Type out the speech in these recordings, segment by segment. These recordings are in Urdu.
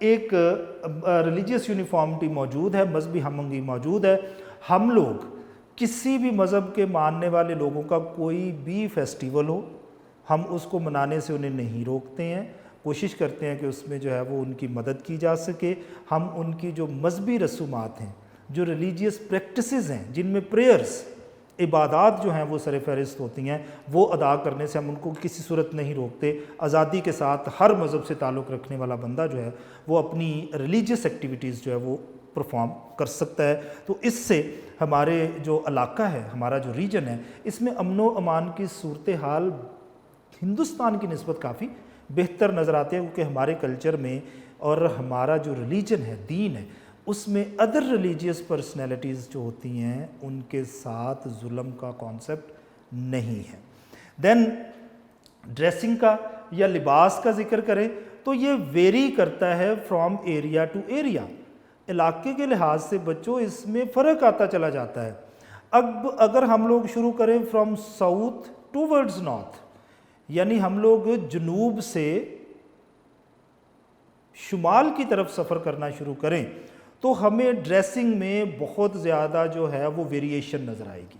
ایک ریلیجیس یونیفارمٹی موجود ہے، مذہبی ہم آہنگی موجود ہے. ہم لوگ کسی بھی مذہب کے ماننے والے لوگوں کا کوئی بھی فیسٹیول ہو، ہم اس کو منانے سے انہیں نہیں روکتے ہیں، کوشش کرتے ہیں کہ اس میں جو ہے وہ ان کی مدد کی جا سکے. ہم ان کی جو مذہبی رسومات ہیں، جو ریلیجیس پریکٹسز ہیں، جن میں پریئرز، عبادات جو ہیں وہ سر فہرست ہوتی ہیں، وہ ادا کرنے سے ہم ان کو کسی صورت نہیں روکتے. آزادی کے ساتھ ہر مذہب سے تعلق رکھنے والا بندہ جو ہے وہ اپنی ریلیجیس ایکٹیویٹیز جو ہے وہ پرفارم کر سکتا ہے. تو اس سے ہمارے جو علاقہ ہے، ہمارا جو ریجن ہے، اس میں امن و امان کی صورتحال ہندوستان کی نسبت کافی بہتر نظر آتے ہیں، کیونکہ ہمارے کلچر میں اور ہمارا جو ریلیجن ہے، دین ہے، اس میں ادر ریلیجیس پرسنالٹیز جو ہوتی ہیں ان کے ساتھ ظلم کا کانسیپٹ نہیں ہے. دین ڈریسنگ کا یا لباس کا ذکر کریں تو یہ ویری کرتا ہے فرام ایریا ٹو ایریا. علاقے کے لحاظ سے بچوں اس میں فرق آتا چلا جاتا ہے. اب اگر ہم لوگ شروع کریں from south towards north, یعنی ہم لوگ جنوب سے شمال کی طرف سفر کرنا شروع کریں تو ہمیں ڈریسنگ میں بہت زیادہ جو ہے وہ ویریشن نظر آئے گی.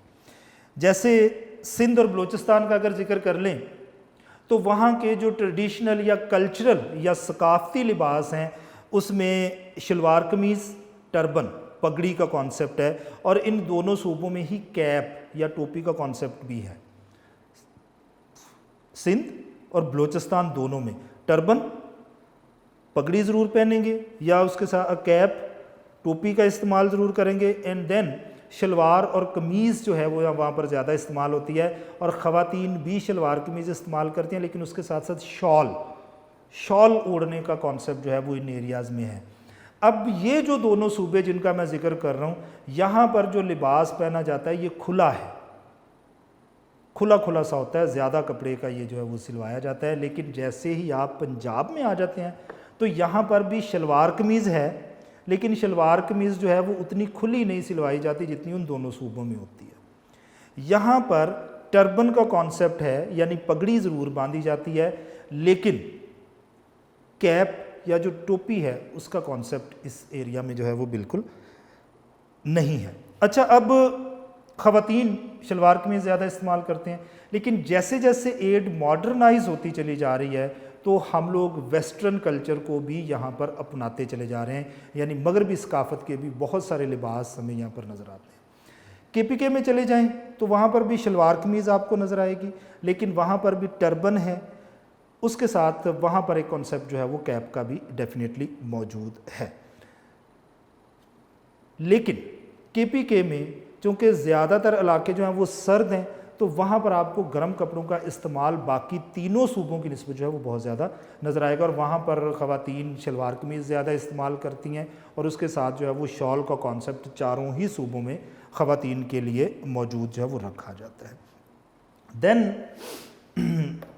جیسے سندھ اور بلوچستان کا اگر ذکر کر لیں تو وہاں کے جو ٹریڈیشنل یا کلچرل یا ثقافتی لباس ہیں اس میں شلوار قمیض، ٹربن، پگڑی کا کانسیپٹ ہے، اور ان دونوں صوبوں میں ہی کیپ یا ٹوپی کا کانسیپٹ بھی ہے. سندھ اور بلوچستان دونوں میں ٹربن، پگڑی ضرور پہنیں گے یا اس کے ساتھ کیپ، ٹوپی کا استعمال ضرور کریں گے. اینڈ دین شلوار اور قمیض جو ہے وہ وہاں پر زیادہ استعمال ہوتی ہے، اور خواتین بھی شلوار قمیض استعمال کرتی ہیں، لیکن اس کے ساتھ ساتھ شال اوڑھنے کا کانسیپٹ جو ہے وہ ان ایریاز میں ہے. اب یہ جو دونوں صوبے جن کا میں ذکر کر رہا ہوں، یہاں پر جو لباس پہنا جاتا ہے یہ کھلا ہے، کھلا سا ہوتا ہے، زیادہ کپڑے کا یہ جو ہے وہ سلوایا جاتا ہے. لیکن جیسے ہی آپ پنجاب میں آ جاتے ہیں تو یہاں پر بھی شلوار قمیض ہے، لیکن شلوار قمیض جو ہے وہ اتنی کھلی نہیں سلوائی جاتی جتنی ان دونوں صوبوں میں ہوتی ہے. یہاں پر ٹربن کا کانسیپٹ ہے، یعنی پگڑی ضرور باندھی جاتی ہے، لیکن کیپ یا جو ٹوپی ہے اس کا کانسیپٹ اس ایریا میں جو ہے وہ بالکل نہیں ہے. اچھا، اب خواتین شلوار قمیض زیادہ استعمال کرتے ہیں، لیکن جیسے جیسے ایج ماڈرنائز ہوتی چلی جا رہی ہے تو ہم لوگ ویسٹرن کلچر کو بھی یہاں پر اپناتے چلے جا رہے ہیں، یعنی مغربی ثقافت کے بھی بہت سارے لباس ہمیں یہاں پر نظر آتے ہیں. KPK میں چلے جائیں تو وہاں پر بھی شلوار قمیض آپ کو نظر آئے گی، لیکن وہاں پر بھی ٹربن ہے، اس کے ساتھ وہاں پر ایک کانسیپٹ جو ہے وہ کیپ کا بھی ڈیفینیٹلی موجود ہے. لیکن KPK میں چونکہ زیادہ تر علاقے جو ہیں وہ سرد ہیں تو وہاں پر آپ کو گرم کپڑوں کا استعمال باقی تینوں صوبوں کی نسبت جو ہے وہ بہت زیادہ نظر آئے گا، اور وہاں پر خواتین شلوار قمیض زیادہ استعمال کرتی ہیں، اور اس کے ساتھ جو ہے وہ شال کا کانسیپٹ چاروں ہی صوبوں میں خواتین کے لیے موجود جو ہے وہ رکھا جاتا ہے. دین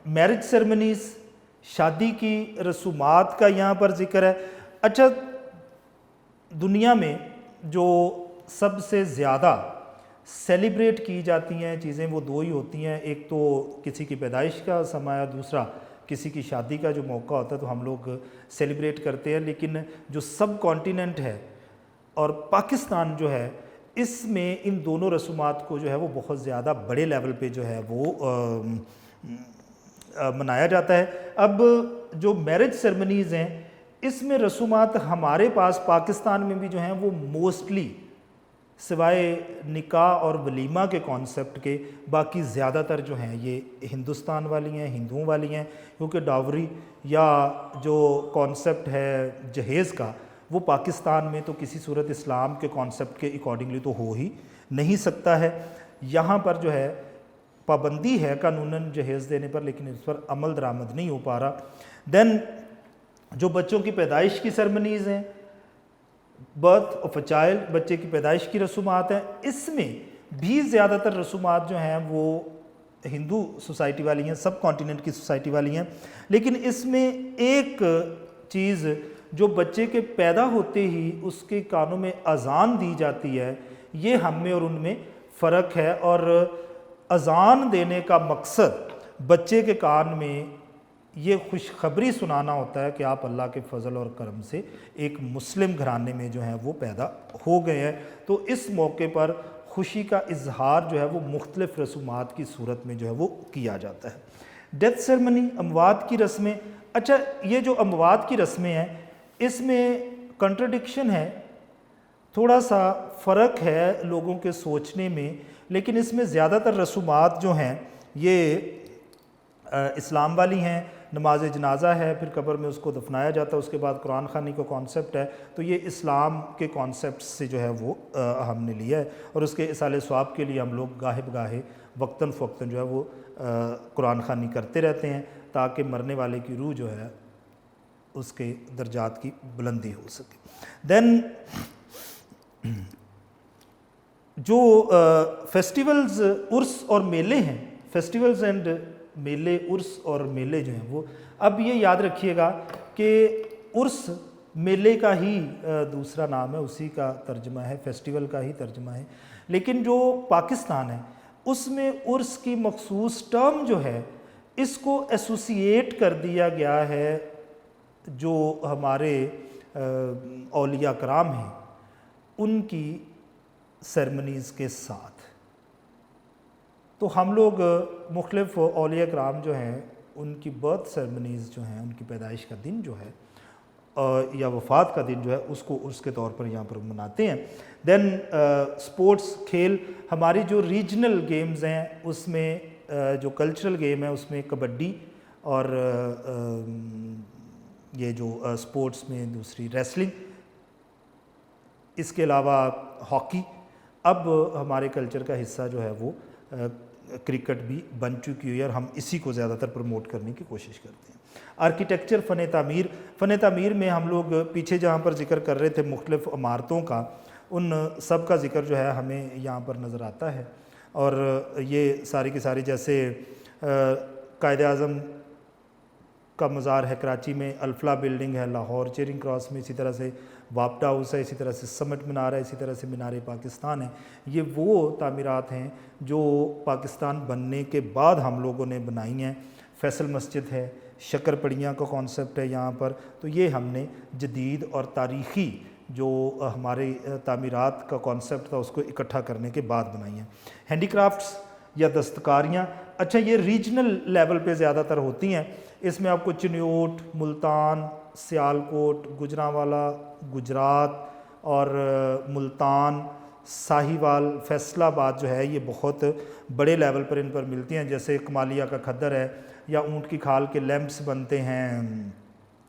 میرج سیرمنیز، شادی کی رسومات کا یہاں پر ذکر ہے. اچھا، دنیا میں جو سب سے زیادہ سیلیبریٹ کی جاتی ہیں چیزیں وہ دو ہی ہوتی ہیں، ایک تو کسی کی پیدائش کا سماں ہے، دوسرا کسی کی شادی کا جو موقع ہوتا ہے تو ہم لوگ سیلیبریٹ کرتے ہیں. لیکن جو سب کانٹیننٹ ہے اور پاکستان جو ہے، اس میں ان دونوں رسومات کو جو ہے وہ بہت زیادہ بڑے لیول پہ جو ہے وہ منایا جاتا ہے. اب جو میرج سیرمنیز ہیں اس میں رسومات ہمارے پاس پاکستان میں بھی جو ہیں وہ موسٹلی سوائے نکاح اور ولیمہ کے کانسیپٹ کے باقی زیادہ تر جو ہیں یہ ہندوستان والی ہیں، ہندوؤں والی ہیں، کیونکہ ڈاوری یا جو کانسیپٹ ہے جہیز کا وہ پاکستان میں تو کسی صورت اسلام کے کانسیپٹ کے اکارڈنگلی تو ہو ہی نہیں سکتا ہے. یہاں پر جو ہے پابندی ہے قانوناً جہیز دینے پر، لیکن اس پر عمل درآمد نہیں ہو پا رہا. دین جو بچوں کی پیدائش کی سرمنیز ہیں، برتھ آف اے چائلڈ، بچے کی پیدائش کی رسومات ہیں، اس میں بھی زیادہ تر رسومات جو ہیں وہ ہندو سوسائٹی والی ہیں، سب کانٹیننٹ کی سوسائٹی والی ہیں. لیکن اس میں ایک چیز جو بچے کے پیدا ہوتے ہی اس کے کانوں میں اذان دی جاتی ہے، یہ ہم میں اور ان میں فرق ہے. اور اذان دینے کا مقصد بچے کے کان میں یہ خوشخبری سنانا ہوتا ہے کہ آپ اللہ کے فضل اور کرم سے ایک مسلم گھرانے میں جو ہیں وہ پیدا ہو گئے ہیں. تو اس موقع پر خوشی کا اظہار جو ہے وہ مختلف رسومات کی صورت میں جو ہے وہ کیا جاتا ہے. ڈیتھ سیرمنی، اموات کی رسمیں. اچھا، یہ جو اموات کی رسمیں ہیں اس میں کنٹرڈکشن ہے، تھوڑا سا فرق ہے لوگوں کے سوچنے میں، لیکن اس میں زیادہ تر رسومات جو ہیں یہ اسلام والی ہیں. نماز جنازہ ہے، پھر قبر میں اس کو دفنایا جاتا ہے، اس کے بعد قرآن خوانی کا کانسیپٹ ہے. تو یہ اسلام کے کانسیپٹ سے جو ہے وہ ہم نے لیا ہے، اور اس کے ایصال ثواب کے لیے ہم لوگ گاہے بگاہے وقتاً فوقتاً جو ہے وہ قرآن خوانی کرتے رہتے ہیں تاکہ مرنے والے کی روح جو ہے اس کے درجات کی بلندی ہو سکے. دین جو فیسٹیولز، عرس اور میلے ہیں، فیسٹیولز اینڈ میلے، عرس اور میلے جو ہیں وہ، اب یہ یاد رکھیے گا کہ عرس میلے کا ہی دوسرا نام ہے، اسی کا ترجمہ ہے، فیسٹیول کا ہی ترجمہ ہے. لیکن جو پاکستان ہے اس میں عرس کی مخصوص ٹرم جو ہے اس کو ایسوسیٹ کر دیا گیا ہے جو ہمارے اولیاء کرام ہیں ان کی سیرمنیز کے ساتھ. تو ہم لوگ مختلف اولیاء کرام جو ہیں ان کی برتھ سیرمنیز جو ہیں، ان کی پیدائش کا دن جو ہے یا وفات کا دن جو ہے اس کو عرس کے طور پر یہاں پر مناتے ہیں. دین سپورٹس، کھیل، ہماری جو ریجنل گیمز ہیں اس میں جو کلچرل گیم ہے اس میں کبڈی اور یہ جو سپورٹس میں دوسری ریسلنگ، اس کے علاوہ ہاکی. اب ہمارے کلچر کا حصہ جو ہے وہ کرکٹ بھی بن چکی ہوئی ہے اور ہم اسی کو زیادہ تر پروموٹ کرنے کی کوشش کرتے ہیں. آرکیٹیکچر، فن تعمیر میں ہم لوگ پیچھے جہاں پر ذکر کر رہے تھے مختلف عمارتوں کا، ان سب کا ذکر جو ہے ہمیں یہاں پر نظر آتا ہے. اور یہ ساری کی ساری، جیسے قائد اعظم کا مزار ہے کراچی میں، الفلا بلڈنگ ہے لاہور چیرنگ کراس میں، اسی طرح سے وابٹا ہاؤس ہے، اسی طرح سے سمٹ مینار ہے، اسی طرح سے مینار پاکستان ہے. یہ وہ تعمیرات ہیں جو پاکستان بننے کے بعد ہم لوگوں نے بنائی ہیں. فیصل مسجد ہے، شکر پڑیاں کا کانسیپٹ ہے یہاں پر. تو یہ ہم نے جدید اور تاریخی جو ہمارے تعمیرات کا کانسیپٹ تھا اس کو اکٹھا کرنے کے بعد بنائی ہیں. ہینڈی کرافٹس یا دستکاریاں، اچھا یہ ریجنل لیول پہ زیادہ تر ہوتی ہیں. اس میں آپ کو چنیوٹ، ملتان، سیالکوٹ، گجرانوالا گجرات اور ملتان، ساہیوال، فیصل آباد جو ہے یہ بہت بڑے لیول پر ان پر ملتی ہیں. جیسے کمالیہ کا کھدر ہے یا اونٹ کی کھال کے لیمپس بنتے ہیں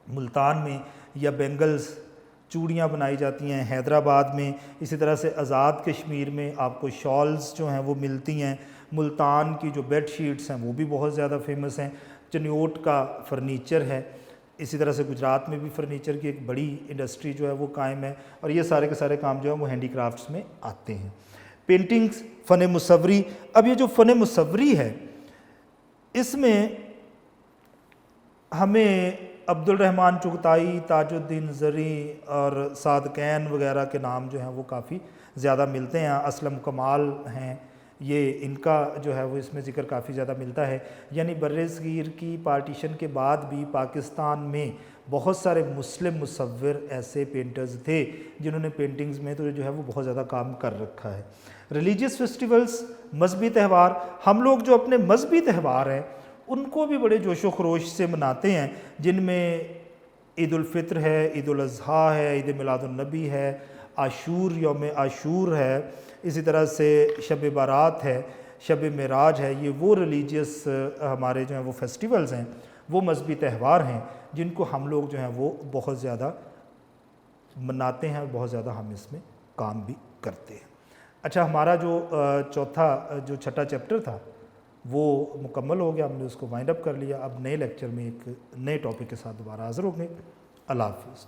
ملتان میں، یا بینگلز چوڑیاں بنائی جاتی ہیں حیدرآباد میں. اسی طرح سے آزاد کشمیر میں آپ کو شالز جو ہیں وہ ملتی ہیں. ملتان کی جو بیڈ شیٹس ہیں وہ بھی بہت زیادہ فیمس ہیں. چنیوٹ کا فرنیچر ہے. اسی طرح سے گجرات میں بھی فرنیچر کی ایک بڑی انڈسٹری جو ہے وہ قائم ہے. اور یہ سارے کے سارے کام جو ہے وہ ہینڈی کرافٹس میں آتے ہیں. پینٹنگز، فن مصوری. اب یہ جو فن مصوری ہے اس میں ہمیں عبد الرحمن چغتائی، تاج الدین زرعی اور صادقین وغیرہ کے نام جو ہیں وہ کافی زیادہ ملتے ہیں. اسلم کمال ہیں، یہ ان کا جو ہے وہ اس میں ذکر کافی زیادہ ملتا ہے. یعنی برصغیر کی پارٹیشن کے بعد بھی پاکستان میں بہت سارے مسلم مصور ایسے پینٹرز تھے جنہوں نے پینٹنگز میں تو جو ہے وہ بہت زیادہ کام کر رکھا ہے. ریلیجیس فیسٹیولز، مذہبی تہوار. ہم لوگ جو اپنے مذہبی تہوار ہیں ان کو بھی بڑے جوش و خروش سے مناتے ہیں، جن میں عید الفطر ہے، عید الاضحیٰ ہے، عید میلاد النبی ہے، عاشور، یوم عاشور ہے، اسی طرح سے شب بارات ہے، شب معراج ہے. یہ وہ ریلیجیس ہمارے جو ہیں وہ فیسٹیولز ہیں، وہ مذہبی تہوار ہیں جن کو ہم لوگ جو ہیں وہ بہت زیادہ مناتے ہیں اور بہت زیادہ ہم اس میں کام بھی کرتے ہیں. اچھا، ہمارا جو چھٹا چیپٹر تھا وہ مکمل ہو گیا، ہم نے اس کو وائنڈ اپ کر لیا. اب نئے لیکچر میں ایک نئے ٹاپک کے ساتھ دوبارہ حاضر ہوں گے. اللہ حافظ.